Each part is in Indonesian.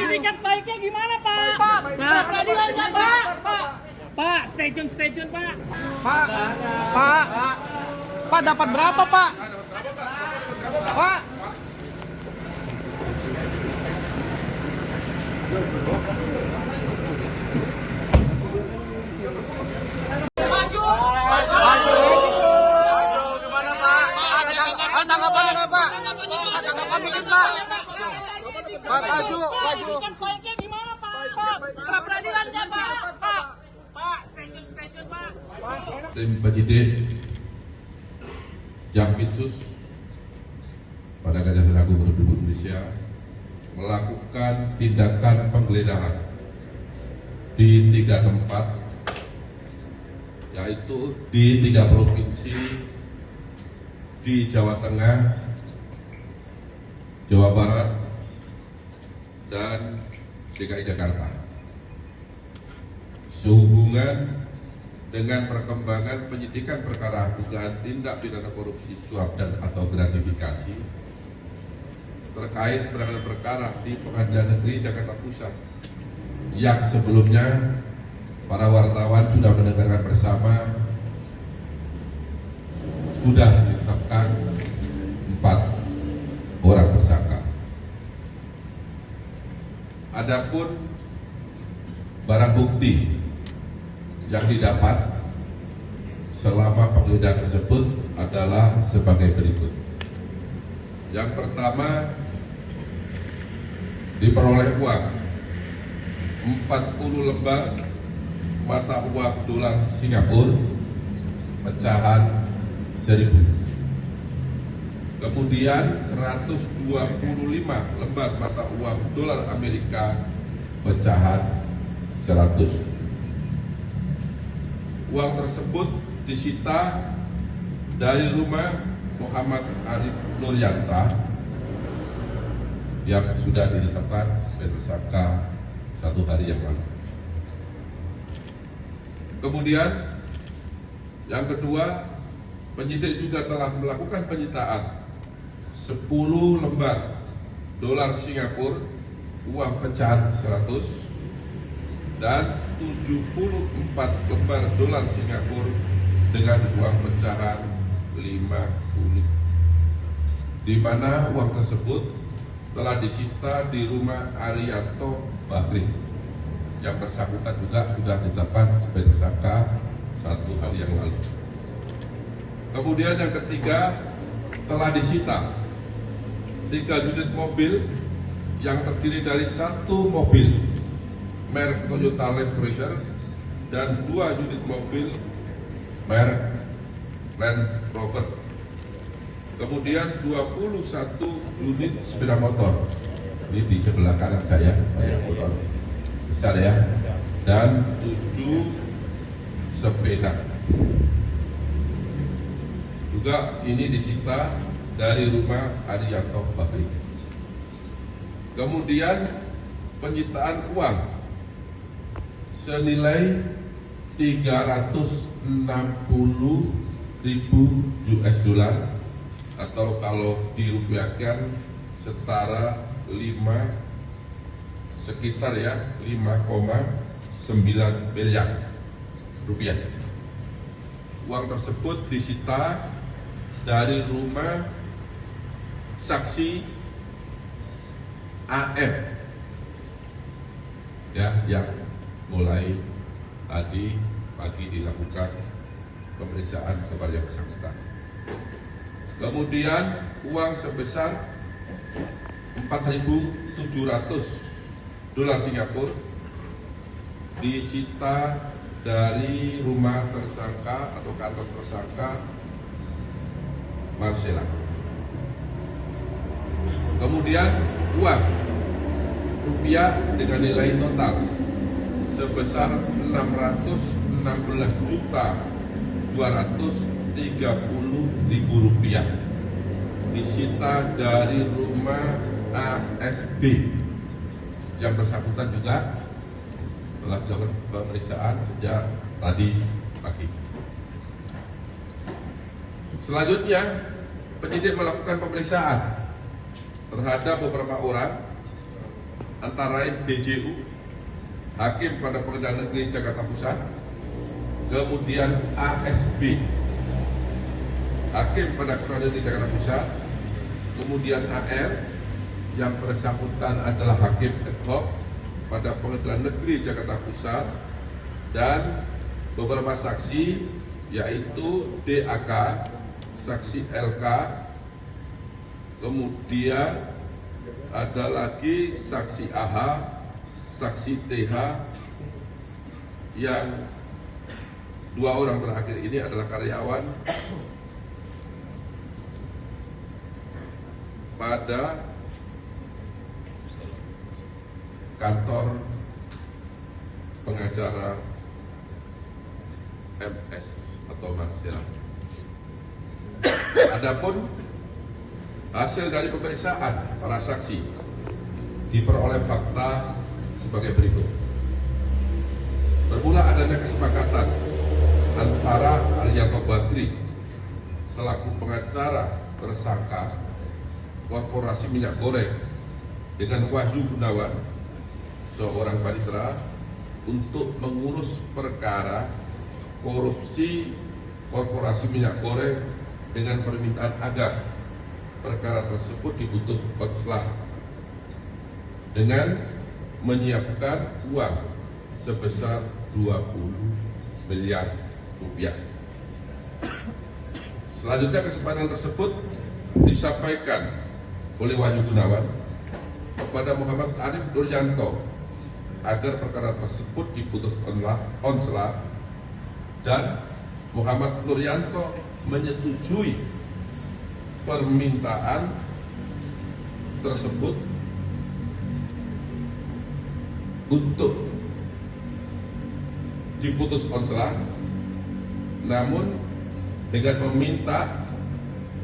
Itikat baiknya gimana, Pak? Peradilannya, Pak. Pak, stay tune, Pak. Pak, dapat berapa, Pak? Pak. Tanggapan dikit, Pak. Pak, maju. Baiknya gimana, Pak? Peradilannya, Pak. Pak, stasiun, Pak. Tim penyidik Jampitsus pada Kejaksaan Agung Republik Indonesia melakukan tindakan penggeledahan di 3 tempat, yaitu di 3 provinsi di Jawa Tengah, Jawa Barat, dan DKI Jakarta. Sehubungan dengan perkembangan penyidikan perkara dugaan tindak pidana korupsi suap dan atau gratifikasi terkait penanganan perkara di Pengadilan Negeri Jakarta Pusat yang sebelumnya para wartawan sudah mendengarkan bersama, sudah ditetapkan 4 orang tersangka. Adapun barang bukti yang didapat selama penggeledahan tersebut adalah sebagai berikut. Yang pertama, diperoleh uang 40 lembar mata uang dolar Singapura pecahan 1000. Kemudian 125 lembar mata uang dolar Amerika pecahan 100. Uang tersebut disita dari rumah Muhammad Arif Nuryanta yang sudah ditetapkan sebagai tersangka 1 hari yang lalu. Kemudian yang kedua, penyidik juga telah melakukan penyitaan 10 lembar dolar Singapura uang pecahan 100 dan 74 lembar dolar Singapura dengan uang pecahan 50, di mana uang tersebut telah disita di rumah Arianto Bakri yang bersangkutan juga sudah ditetapkan sebagai tersangka 1 hari yang lalu. Kemudian yang ketiga, telah disita 3 unit mobil yang terdiri dari 1 mobil merek Toyota Land Cruiser dan 2 unit mobil merek Land Rover. Kemudian 21 unit sepeda motor. Ini di sebelah kanan saya, motor besar ya. Dan 7 sepeda. Juga ini disita dari rumah Arianto Bakri. Kemudian penyitaan uang senilai 360.000 US dollar atau kalau dirupiahkan setara 5,9 miliar rupiah. Uang tersebut disita dari rumah saksi AM ya, yang mulai tadi pagi dilakukan pemeriksaan kepada yang bersangkutan. Kemudian uang sebesar 4.700 dolar Singapura disita dari rumah tersangka atau kantor tersangka Marcella. Kemudian uang rupiah dengan nilai total sebesar 616.230.000 rupiah disita dari rumah ASB yang bersangkutan juga telah dilakukan pemeriksaan sejak tadi pagi. Selanjutnya, penyidik melakukan pemeriksaan terhadap beberapa orang, antara lain DJU, Hakim pada Pengadilan Negeri Jakarta Pusat, kemudian ASB, Hakim pada Pengadilan Negeri Jakarta Pusat, kemudian AR, yang bersangkutan adalah Hakim ad hoc pada Pengadilan Negeri Jakarta Pusat, dan beberapa saksi yaitu DAK, saksi LK, kemudian ada lagi saksi AH, saksi TH, yang dua orang terakhir ini adalah karyawan pada kantor pengacara MS atau Marsila. Adapun hasil dari pemeriksaan para saksi diperoleh fakta sebagai berikut. Bermula adanya kesepakatan antara Arianto Bakri selaku pengacara tersangka Korporasi Minyak Goreng dengan Wahyu Gunawan, seorang panitera, untuk mengurus perkara korupsi Korporasi Minyak Goreng dengan permintaan agar perkara tersebut diputus konslah dengan menyiapkan uang sebesar 20 miliar rupiah. Selanjutnya, kesepakatan tersebut disampaikan oleh Wahyu Gunawan kepada Muhammad Arif Nuryanto agar perkara tersebut diputus konslah, dan Muhammad Nuryanto menyetujui permintaan tersebut untuk diputus konslah, namun dengan meminta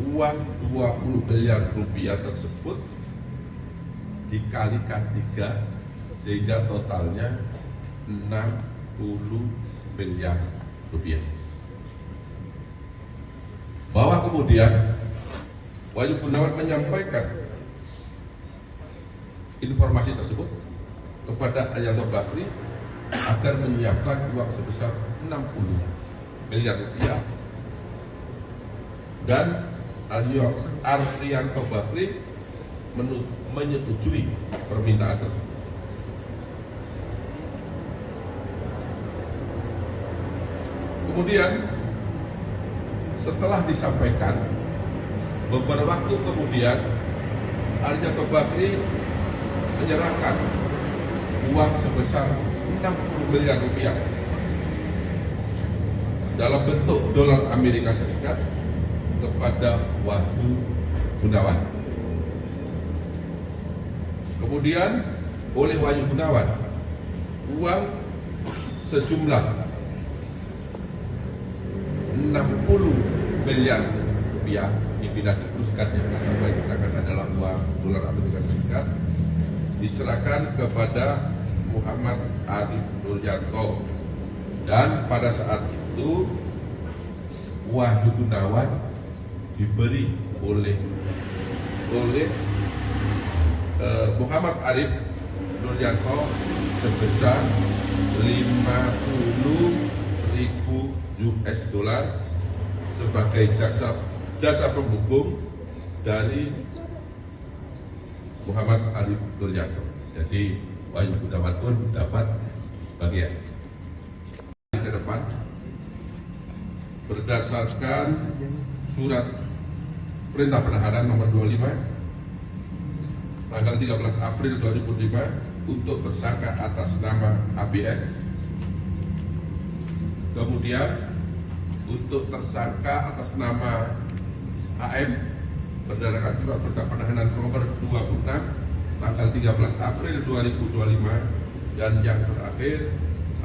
uang 20 miliar rupiah tersebut dikalikan 3 sehingga totalnya 60 miliar rupiah. Bahwa kemudian Wahyu Gunawan menyampaikan informasi tersebut kepada Arianto Bakri agar menyiapkan uang sebesar 60 miliar rupiah, dan Arianto Bakri menyetujui permintaan tersebut. Kemudian setelah disampaikan, beberapa waktu kemudian Arianto Bakri menyerahkan uang sebesar 60 miliar rupiah dalam bentuk dolar Amerika Serikat kepada Wahyu Gunawan. Kemudian oleh Wahyu Gunawan, uang sejumlah 60 miliar rupiah dipindah diteruskan, yang pertama diserahkan adalah uang dolar Amerika Serikat, diserahkan kepada Muhammad Arif Nuryanto, dan pada saat itu Wahyu Gunawan diberi oleh Muhammad Arif Nuryanto sebesar 50.000 US dollar sebagai jasa penghubung dari Muhammad Arif Nuryanto. Jadi Wahyu Gunawan pun dapat bagian. Ke depan, berdasarkan surat perintah penahanan nomor 25 tanggal 13 April 2005 untuk tersangka atas nama ABS. Kemudian untuk tersangka atas nama AM berdasarkan surat perintah penahanan nomor 26 tanggal 13 April 2025, dan yang terakhir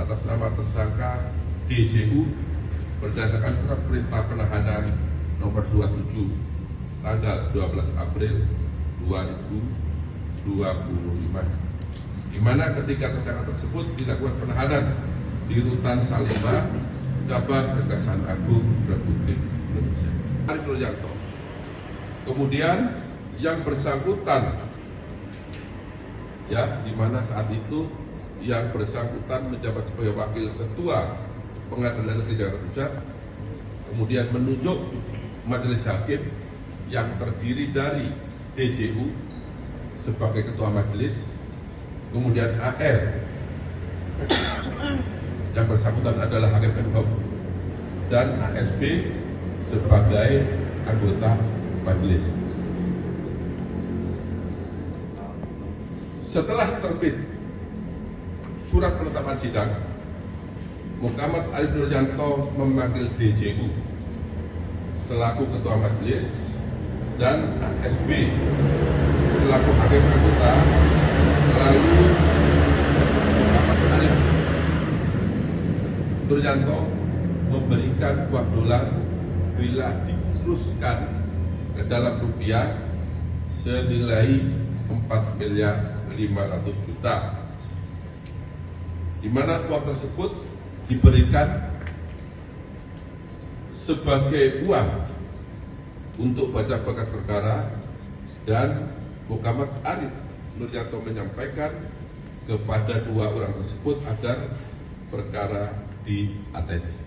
atas nama tersangka DJU berdasarkan surat perintah penahanan nomor 27 tanggal 12 April 2025. di mana ketika tersangka tersebut dilakukan penahanan di Rutan Salemba, Cabang Kejaksaan Agung Republik Indonesia. Arif Nurjanto. Kemudian yang bersangkutan, ya, di mana saat itu yang bersangkutan menjabat sebagai Wakil Ketua Pengadilan Negeri Jakarta Pusat, kemudian menunjuk majelis hakim yang terdiri dari DJU sebagai ketua majelis, kemudian AR yang bersangkutan adalah hakim ad hoc, dan ASB sebagai anggota majelis. Setelah terbit surat penetapan sidang, Muhammad Arif Nurjanto memanggil DJU selaku ketua majelis dan ASB selaku hakim anggota. Lalu Muhammad Arif Nurjanto memberikan uang dolar bila dikuruskan ke dalam rupiah senilai 4.500.000.000, di mana uang tersebut diberikan sebagai uang untuk baca berkas perkara, dan Muhammad Arif Nurjanto menyampaikan kepada dua orang tersebut agar perkara diatensi.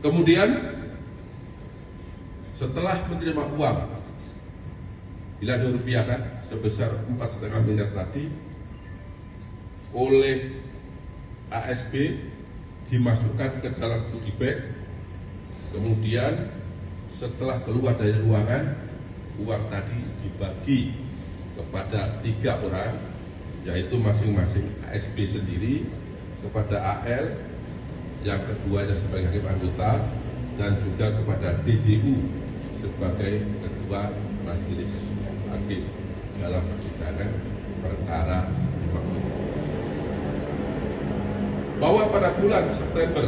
Kemudian setelah menerima uang bila dirupiahkan sebesar 4,5 miliar tadi oleh ASB, dimasukkan ke dalam goodie bag. Kemudian setelah keluar dari ruangan, uang tadi dibagi kepada 3 orang, yaitu masing-masing ASB sendiri, kepada AL yang keduanya sebagai hakim anggota, dan juga kepada DJU sebagai ketua majelis hakim dalam persidangan perkara dimaksud. Bahwa pada bulan September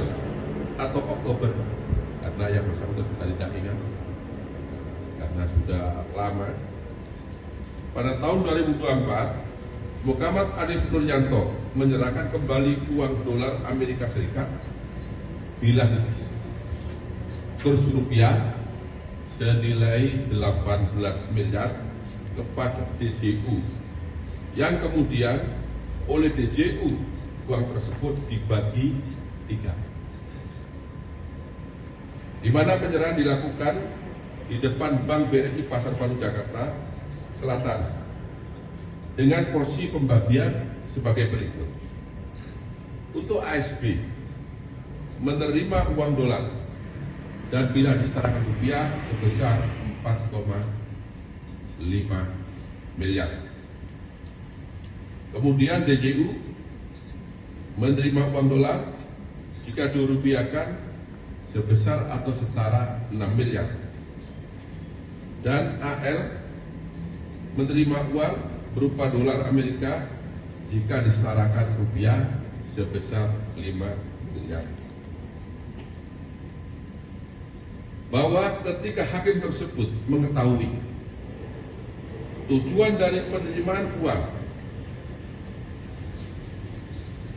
atau Oktober, karena yang bersangkutan sudah tidak ingat karena sudah lama, pada tahun 2024 Muhammad Arif Nurjanto menyerahkan kembali uang dolar Amerika Serikat bila kurs rupiah senilai 18 miliar kepada DJU, yang kemudian oleh DJU uang tersebut dibagi 3, di mana penyerahan dilakukan di depan Bank BRI Pasar Baru Jakarta Selatan dengan porsi pembagian sebagai berikut. Untuk ASB menerima uang dolar dan bila disetarakan rupiah sebesar 4,5 miliar. Kemudian DJU menerima uang dolar jika dirupiahkan sebesar atau setara 6 miliar. Dan AL menerima uang berupa dolar Amerika jika disetarakan rupiah sebesar 5 miliar. Bahwa ketika hakim tersebut mengetahui tujuan dari penerimaan uang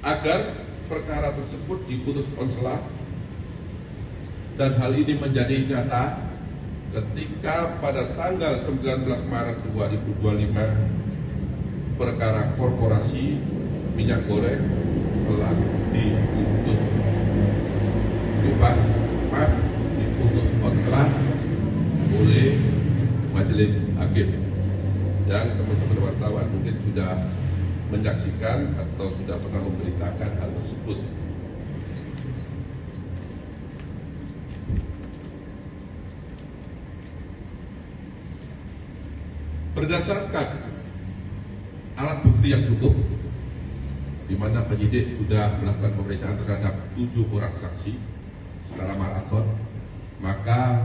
agar perkara tersebut diputus konselat, dan hal ini menjadi nyata ketika pada tanggal 19 Maret 2025 perkara korporasi minyak goreng telah diputus bebas, diputus konselat oleh majelis hakim. Dan teman-teman wartawan mungkin sudah menyaksikan atau sudah pernah memberitakan hal tersebut. Berdasarkan alat bukti yang cukup, di mana penyidik sudah melakukan pemeriksaan terhadap 7 orang saksi secara maraton, maka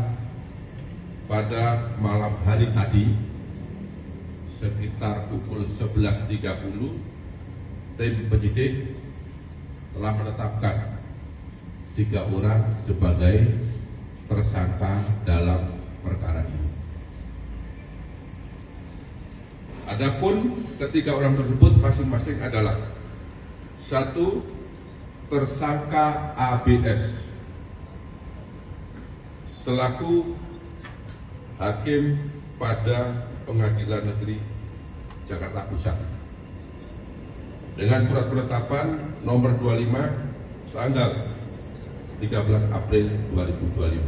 pada malam hari tadi sekitar pukul 11.30 tim penyidik telah menetapkan 3 orang sebagai tersangka dalam perkara ini. Adapun ketiga orang tersebut masing-masing adalah: satu, tersangka ABS selaku hakim pada Pengadilan Negeri Jakarta Pusat dengan surat penetapan nomor 25 tanggal 13 April 2025.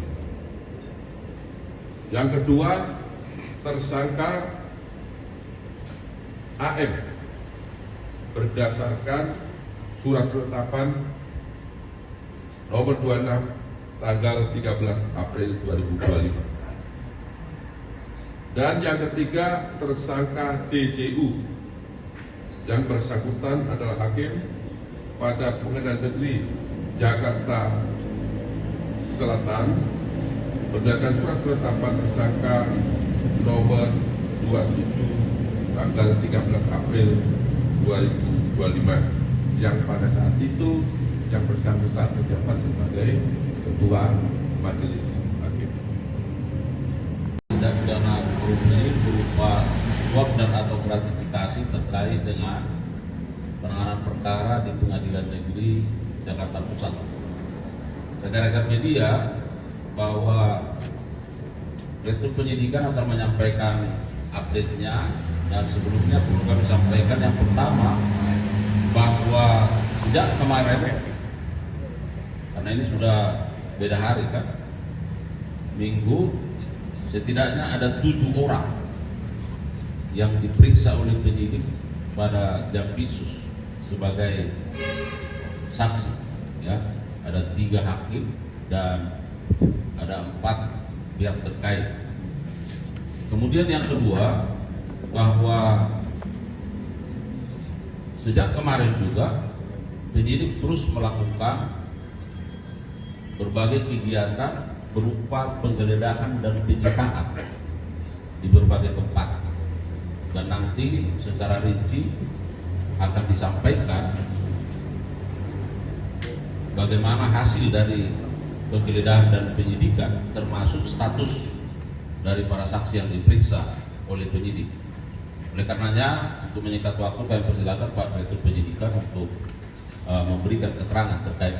Yang kedua, tersangka AM berdasarkan surat penetapan nomor 26 tanggal 13 April 2025. Dan yang ketiga, tersangka DJU yang bersangkutan adalah hakim pada Pengadilan Negeri Jakarta Selatan berdasarkan surat penetapan tersangka nomor 27 tanggal 13 April 2025 yang pada saat itu yang bersangkutan menjabat sebagai Ketua Majelis Hakim. Tindak pidana korupsi berupa suap dan atau gratifikasi terkait dengan penanganan perkara di Pengadilan Negeri Jakarta Pusat. Rekan-rekan media bahwa Direktur Penyidikan akan menyampaikan update-nya, dan sebelumnya perlu kami sampaikan yang pertama bahwa sejak kemarin, karena ini sudah beda hari kan, Minggu, setidaknya ada 7 orang yang diperiksa oleh penyidik pada Jampitsus sebagai saksi. Ya, ada 3 hakim dan ada 4 pihak terkait. Kemudian yang kedua, bahwa sejak kemarin juga penyidik terus melakukan berbagai kegiatan berupa penggeledahan dan penyitaan di berbagai tempat, dan nanti secara rinci akan disampaikan bagaimana hasil dari penggeledahan dan penyidikan, termasuk status dari para saksi yang diperiksa oleh penyidik. Oleh karenanya, untuk menyingkat waktu, kami persilakan Pak Direktur Penyidikan untuk memberikan keterangan terkait